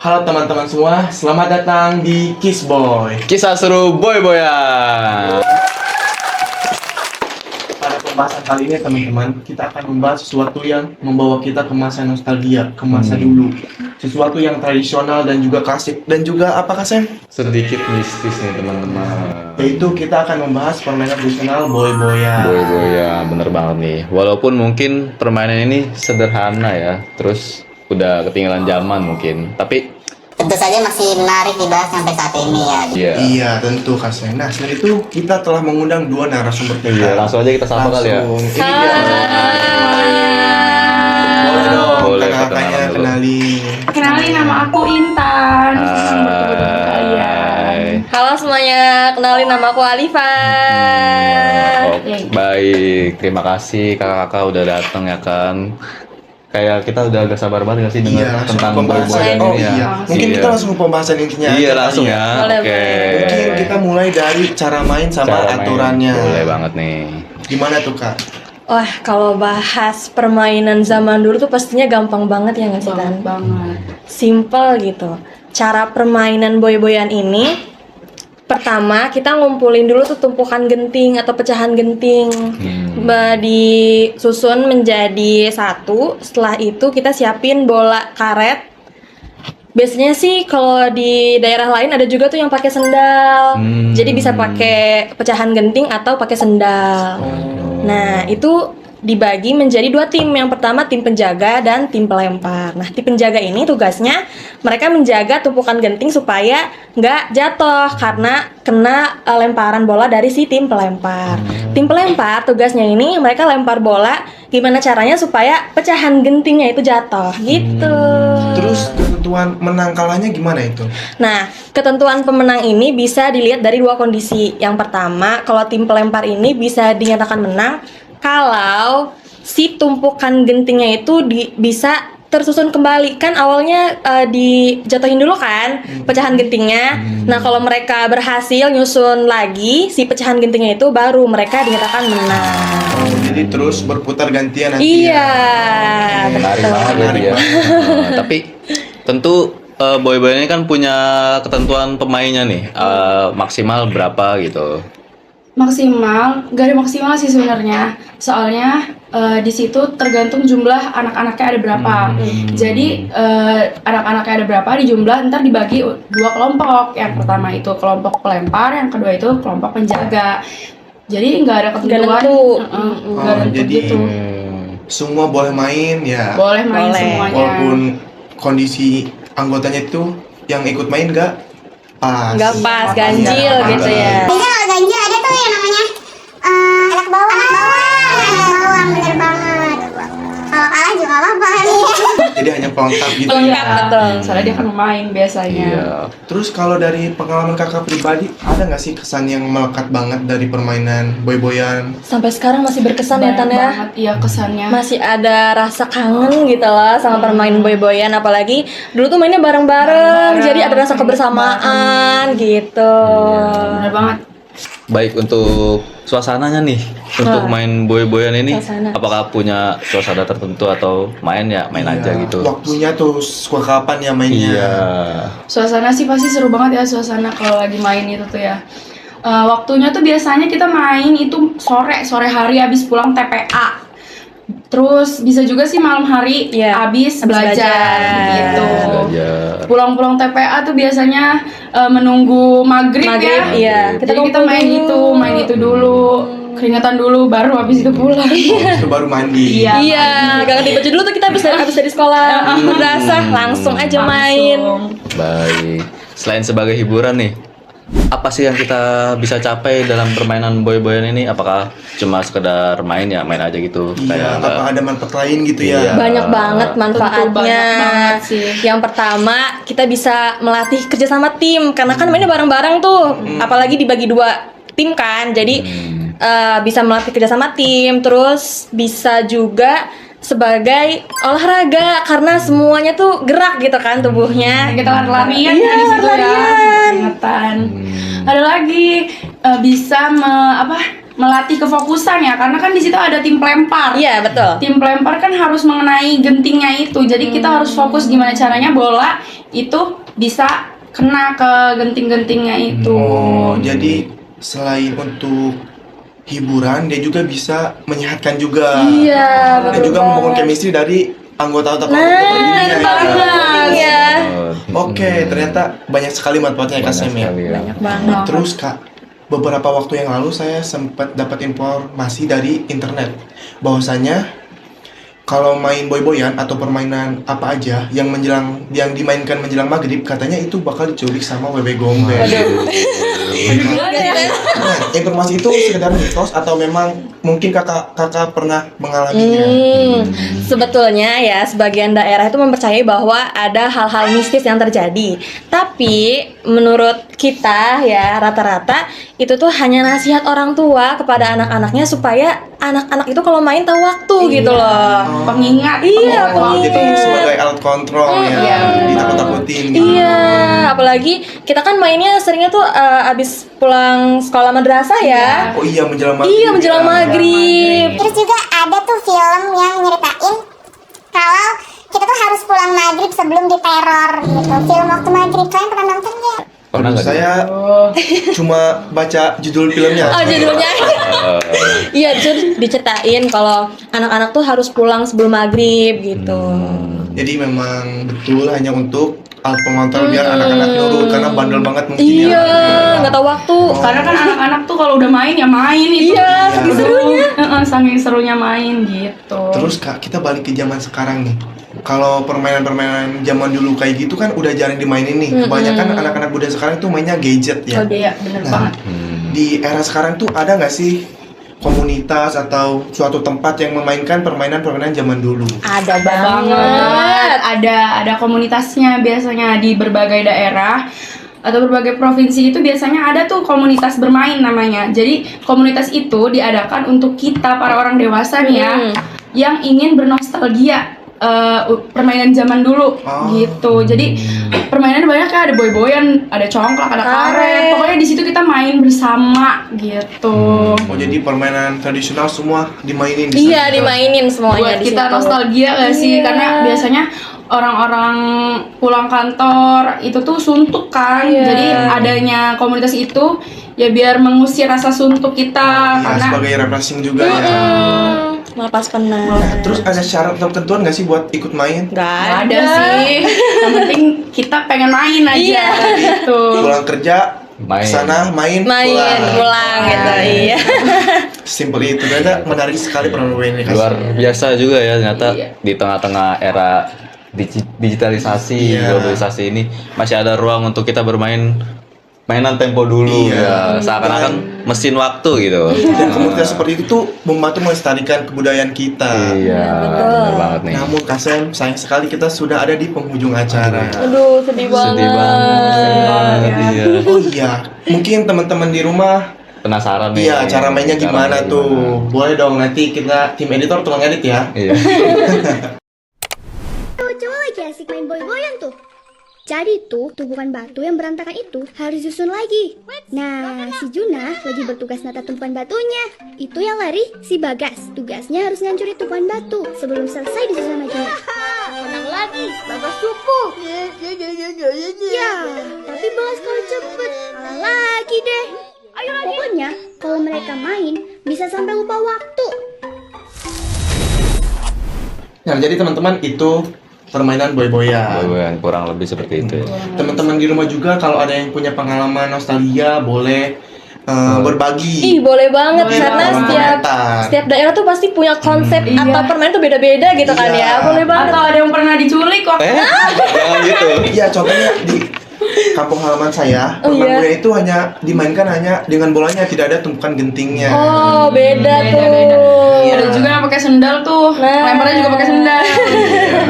Halo teman-teman semua, selamat datang di Kiss Boy. Kisah seru boy-boyan. Pada pembahasan kali ini teman-teman, kita akan membahas sesuatu yang membawa kita ke masa nostalgia, ke masa dulu. Sesuatu yang tradisional dan juga klasik. Dan juga apakah Sam? Sedikit mistis nih teman-teman. Yaitu kita akan membahas permainan tradisional boy-boyan. Boy-boyan, bener banget nih. Walaupun mungkin permainan ini sederhana ya, terus udah ketinggalan zaman mungkin. Tapi tentu saja masih menarik dibahas sampai saat ini ya. iya. Iya, tentu Kak Sam. Nah, selain itu kita telah mengundang dua narasumber kita. Iya, langsung aja kita sapa kali ya. Ini dia. Boleh dong, Boleh, kakaknya perkenalan dulu. kenalin. Kenalin, nama aku Intan. Senang bertemu dengan kalian. Halo semuanya, kenalin nama aku Alifa. Oh, baik, terima kasih kakak-kakak udah datang ya kan. Kayak kita udah agak sabar banget gak sih dengar Iya, langsung tentang ke pembahasan. boy-boyan Oh ini ya. iya, mungkin kita langsung ke pembahasan intinya Iya, aja langsung kali ya. Boleh, Oke. Mungkin kita mulai dari cara main sama Cara main. aturannya. Boleh banget nih. Gimana tuh Kak? Wah, kalau bahas permainan zaman dulu tuh pastinya gampang banget ya nggak sih Tan? Banget. Simple gitu. Cara permainan boy-boyan ini, pertama kita ngumpulin dulu tuh tumpukan genting atau pecahan genting. Disusun menjadi satu. Setelah itu kita siapin bola karet. Biasanya sih kalau di daerah lain ada juga tuh yang pakai sendal. Jadi bisa pakai pecahan genting atau pakai sendal. Nah, itu dibagi menjadi dua tim. Yang pertama tim penjaga dan tim pelempar. Nah, tim penjaga ini tugasnya mereka menjaga tumpukan genting supaya nggak jatuh karena kena lemparan bola dari si tim pelempar. Tim pelempar tugasnya ini mereka lempar bola gimana caranya supaya pecahan gentingnya itu jatuh gitu. Terus ketentuan menang kalahnya gimana itu? Nah, ketentuan pemenang ini bisa dilihat dari dua kondisi. Yang pertama, kalau tim pelempar ini bisa dinyatakan menang kalau si tumpukan gentingnya itu bisa tersusun kembali. Kan awalnya dijatuhin dulu kan pecahan gentingnya. Nah, kalau mereka berhasil nyusun lagi si pecahan gentingnya itu, baru mereka dinyatakan menang. Oh, jadi terus berputar gantian nanti Iya, Menarik betul. banget berarti ya. Tapi tentu boy-boyan ini kan punya ketentuan pemainnya nih, maksimal berapa gitu. Maksimal, gak ada maksimal sih sebenarnya. Soalnya di situ tergantung jumlah anak-anaknya ada berapa. Jadi anak-anaknya ada berapa di jumlah, ntar dibagi dua kelompok. Yang pertama itu kelompok pelempar, yang kedua itu kelompok penjaga. Jadi nggak ada ketentuan, nentu. nggak ada nentu jadi gitu. semua boleh main ya. Boleh main Boleh. semuanya. Walaupun kondisi anggotanya itu yang ikut main nggak pas. Nggak pas, Nggak ganjil pas. gitu ya. Biasanya kalau ganjil ada tuh yang namanya anak bawang. Anak bawang, bener banget. Kalau kalah juga nggak apa-apa nih. Jadi hanya pelengkap gitu Pelengkap. ya. Betul. Soalnya dia akan main biasanya. Iya. Terus kalau dari pengalaman kakak pribadi, ada nggak sih kesan yang melekat banget dari permainan boy-boyan? Sampai sekarang masih berkesan ya Banyak Tan ya. banget iya kesannya. Masih ada rasa kangen gitu loh sama permainan boy-boyan, apalagi dulu tuh mainnya bareng-bareng, jadi ada rasa kebersamaan gitu. Bener banget. Baik, untuk suasananya nih, untuk main boy-boyan ini, Suasana. apakah punya suasana tertentu atau main aja Iya, gitu? Waktunya tuh suka kapan ya mainnya? Iya. Suasana sih pasti seru banget ya suasana kalau lagi main itu tuh ya. Waktunya tuh biasanya kita main itu sore hari habis pulang TPA. Terus bisa juga sih malam hari Iya, habis habis belajar belajar. gitu. Belajar. Pulang-pulang TPA tuh biasanya menunggu maghrib Maghrib, ya. iya. Jadi kita kumpul main itu dulu, keringetan dulu, baru habis itu pulang. Itu baru mandi. Iya. Iya, ganti baju dulu tuh kita habis dari sekolah madrasah langsung aja main. Langsung. Baik. Selain sebagai hiburan nih, apa sih yang kita bisa capai dalam permainan boy-boyan ini? Apakah cuma sekedar main aja gitu? Iya, Kayak apa ada manfaat lain gitu ya? Iya. Banyak banget manfaatnya. banyak banget sih. Yang pertama, kita bisa melatih kerja sama tim karena kan mainnya bareng-bareng tuh. Apalagi dibagi dua tim kan. Jadi bisa melatih kerja sama tim, terus bisa juga sebagai olahraga karena semuanya tuh gerak gitu kan tubuhnya. Kita lari-larian Iya, ya di situ ya. lari-larian. Keringetan. Ada lagi bisa melatih kefokusan ya, karena kan di situ ada tim pelempar. Iya, betul. Tim pelempar kan harus mengenai gentingnya itu. Jadi kita harus fokus gimana caranya bola itu bisa kena ke genting-gentingnya itu. Oh, jadi selain untuk hiburan, dia juga bisa menyehatkan juga. Iya, Dan betul juga membangun chemistry dari anggota-anggota kelompok Nah, berdirinya itu ya. banget ya. Oke, ternyata banyak sekali manfaatnya Kak Sam ya. Banyak banget. Terus Kak, beberapa waktu yang lalu saya sempat dapat informasi dari internet bahwasanya kalau main boy-boyan atau permainan apa aja yang dimainkan menjelang maghrib, katanya itu bakal diculik sama wewe gombel. Nah, informasi itu sekedar mitos atau memang mungkin kakak pernah mengalaminya? Sebetulnya ya sebagian daerah itu mempercayai bahwa ada hal-hal mistis yang terjadi. Tapi menurut kita ya rata-rata itu tuh hanya nasihat orang tua kepada anak-anaknya supaya anak-anak itu kalau main tahu waktu gitu loh. Pengingat. Iya, Oh, jadi pengingat. sebagai alat kontrol ya, Iya. ditakut-takutin gitu. Iya, apalagi kita kan mainnya seringnya tuh abis pulang sekolah madrasah ya. Oh iya, menjelang maghrib. Iya, menjelang maghrib. Terus juga ada tuh film yang nyeritain kalau kita tuh harus pulang maghrib sebelum diteror gitu. Film waktu maghrib, kalian pernah nonton nggak? Pernah Aduh, nggak sih? saya cuma baca judul filmnya. Oh, judulnya. Iya, itu diceritain kalau anak-anak tuh harus pulang sebelum maghrib gitu. Jadi memang betul hanya untuk alat pengontrol biar anak-anak nurut karena bandel banget mungkin Iya, ya. nggak tahu waktu. Karena kan anak-anak tuh kalau udah main ya main itu. Iya, saking serunya. Saking serunya main gitu. Terus Kak, kita balik ke zaman sekarang nih. Kalau permainan-permainan zaman dulu kayak gitu kan udah jarang dimainin nih. Kebanyakan anak-anak muda sekarang tuh mainnya gadget ya. Oh iya, bener Nah, banget. di era sekarang tuh ada nggak sih komunitas atau suatu tempat yang memainkan permainan-permainan zaman dulu? Ada Banget. banget. Ada komunitasnya biasanya di berbagai daerah atau berbagai provinsi itu biasanya ada tuh komunitas bermain namanya. Jadi komunitas itu diadakan untuk kita para orang dewasa nih ya yang ingin bernostalgia permainan zaman dulu Oh. gitu. Jadi permainan banyak ya, ada boy-boyan, ada congklak, ada karet. Pokoknya di situ kita main bersama gitu. Oh, jadi permainan tradisional semua dimainin di Iya, sana. dimainin semuanya Buat di kita situ. nostalgia gak sih? Iya. Karena biasanya orang-orang pulang kantor itu tuh suntuk kan. Iya. Jadi adanya komunitas itu ya biar mengusir rasa suntuk kita Ya, karena sebagai refreshing juga ya. Melepas penat. Nah, terus ada syarat atau ketentuan nggak sih buat ikut main? Gak nggak ada sih. Yang penting kita pengen main aja Iya. gitu. Pulang kerja, Main. kesana main, pulang gitu. Iya. Simple itu. Ternyata menarik sekali permainan ini. Luar biasa juga ya ternyata Iya. di tengah-tengah era digitalisasi, Iya. globalisasi ini masih ada ruang untuk kita bermain mainan tempo dulu Iya. ya. Seakan-akan mesin waktu gitu. Dan komunitas seperti itu tuh membantu melestarikan kebudayaan kita. Iya, benar banget nih. Namun Kasem, sayang sekali kita sudah ada di penghujung acara. Aduh, sedih banget. Sedih banget. Iya. Oh iya, mungkin teman-teman di rumah Penasaran nih. iya cara mainnya gimana tuh. Boleh dong nanti kita tim editor tolong edit ya. Iya. Cowok-cowok lagi asik main boy-boyan tuh. Jadi tuh, tumpukan batu yang berantakan itu harus disusun lagi. Nah, si Junah lagi bertugas nata tumpukan batunya. Itu yang lari si Bagas. Tugasnya harus ngancurin tumpukan batu sebelum selesai disusun sama Junah. Menang lagi, Bagas cupu. Ya, tapi Bagas kalau cepet, kalah lagi deh. Pokoknya, kalau mereka main, bisa sampai lupa waktu. Nah, jadi teman-teman itu permainan boy-boyan. Boyan, kurang lebih seperti itu ya. Teman-teman di rumah juga kalau ada yang punya pengalaman nostalgia boleh berbagi. Ih, boleh banget Boleh karena banget. setiap daerah tuh pasti punya konsep atau permainan tuh beda-beda gitu kan Iya. ya. Boleh banget. Atau ada yang pernah diculik waktu Jangan gitu. Iya, contohnya di kampung halaman saya, permainan bola itu hanya dimainkan hanya dengan bolanya, tidak ada tumpukan gentingnya. Oh, beda tuh. beda-beda. Ada juga yang pakai sendal tuh. Nah. Lemparnya juga pakai sendal.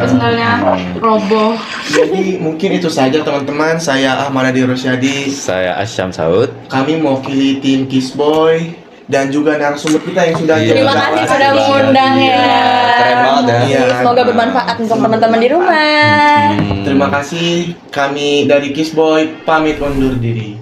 Sendalnya roboh. Jadi mungkin itu saja teman-teman. Saya Ahmad Adi Rosyadi. Saya Asyam Saud. Kami mewakili tim Kiss Boy dan juga narasumber kita yang sudah Iya. Terima jaga- kasih sudah mengundang ya. Keren banget ya. Iya. Semoga bermanfaat untuk teman-teman di rumah. Terima kasih. Kami dari Kiss Boy pamit undur diri.